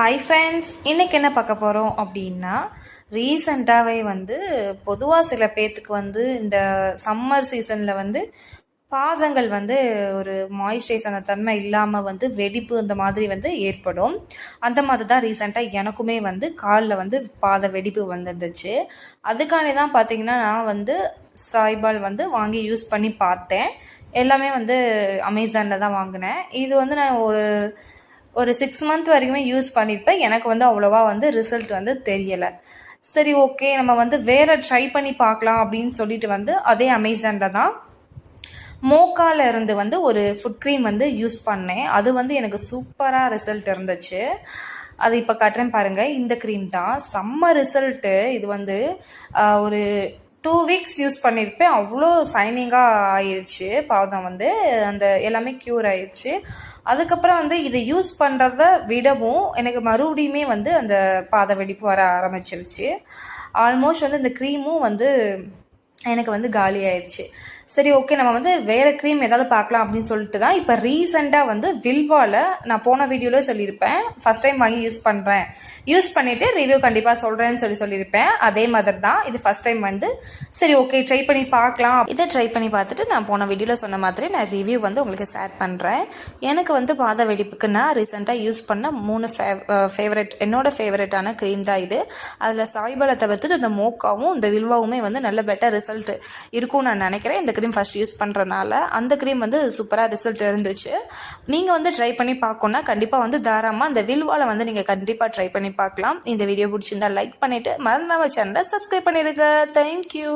Hi friends, இன்றைக்கி என்ன பார்க்க போகிறோம் அப்படின்னா, ரீசண்டாகவே பொதுவாக சில பேர்த்துக்கு இந்த சம்மர் சீசனில் பாதங்கள் ஒரு மாய்ஸ்சரைஸ் அந்த தன்மை இல்லாமல் வெடிப்பு இந்த மாதிரி ஏற்படும். அந்த மாதிரி தான் ரீசெண்டாக எனக்குமே காலில் பாத வெடிப்பு வந்துருந்துச்சு. அதுக்காண்டி தான் பார்த்தீங்கன்னா நான் சாய்பால் வாங்கி யூஸ் பண்ணி பார்த்தேன். எல்லாமே அமேசானில் தான் வாங்கினேன். இது நான் ஒரு 6 மந்த் வரைக்குமே யூஸ் பண்ணியிருப்பேன். எனக்கு அவ்வளோவா ரிசல்ட் தெரியலை. சரி, ஓகே, நம்ம வேறு ட்ரை பண்ணி பார்க்கலாம் அப்படின்னு சொல்லிட்டு அதே அமேசானில் தான் மோக்கால இருந்து ஒரு ஃபுட் க்ரீம் யூஸ் பண்ணேன். அது எனக்கு சூப்பராக ரிசல்ட் இருந்துச்சு. அது இப்போ காட்டுறேன் பாருங்கள். இந்த க்ரீம் தான் செம்ம ரிசல்ட்டு. இது ஒரு 2 வீக்ஸ் யூஸ் பண்ணியிருப்பேன். அவ்வளோ சைனிங்காக ஆயிடுச்சு. பாதம் அந்த எல்லாமே க்யூர் ஆயிடுச்சு. அதுக்கப்புறம் இதை யூஸ் பண்ணுறத விடவும் எனக்கு மறுபடியுமே அந்த பாத வெடிப்பு வர ஆரம்பிச்சிருச்சு. ஆல்மோஸ்ட் இந்த க்ரீமும் எனக்கு காலி ஆயிடுச்சு. சரி, ஓகே, நம்ம வேறு க்ரீம் ஏதாவது பார்க்கலாம் அப்படின்னு சொல்லிட்டு தான் இப்போ ரீசெண்டாக வில்வாவில் நான் போன வீடியோவில் சொல்லியிருப்பேன். ஃபஸ்ட் டைம் வாங்கி யூஸ் பண்ணிவிட்டு ரிவ்யூ கண்டிப்பாக சொல்கிறேன்னு சொல்லியிருப்பேன். அதே மாதிரி தான் இது ஃபஸ்ட் டைம் சரி, ஓகே, ட்ரை பண்ணி பார்க்கலாம். இதை ட்ரை பண்ணி பார்த்துட்டு நான் போன வீடியோவில் சொன்ன மாதிரி நான் ரிவ்யூ உங்களுக்கு ஷேர் பண்ணுறேன். எனக்கு பாத வெடிப்புக்கு நான் ரீசெண்டாக யூஸ் பண்ண 3 என்னோட ஃபேவரட்டான க்ரீம் தான் இது. அதில் சாய்பாலை தவிர்த்துட்டு இந்த மோக்காவும் இந்த வில்வாவுமே நல்ல பெட்டர் ரிசல்ட் இருக்கும்னு நான் நினைக்கிறேன். இந்த க்ரீம் ஃபஸ்ட் யூஸ் பண்ணுறனால அந்த க்ரீம் சூப்பராக ரிசல்ட் இருந்துச்சு. நீங்கள் ட்ரை பண்ணி பார்க்கணுன்னா கண்டிப்பாக தாராளமாக இந்த வில்வாவில் நீங்கள் கண்டிப்பாக ட்ரை பண்ணி பார்க்கலாம். இந்த வீடியோ பிடிச்சிருந்தா லைக் பண்ணிவிட்டு மறந்துடாம சேனலை சப்ஸ்கிரைப் பண்ணிடுங்க. தேங்க்யூ.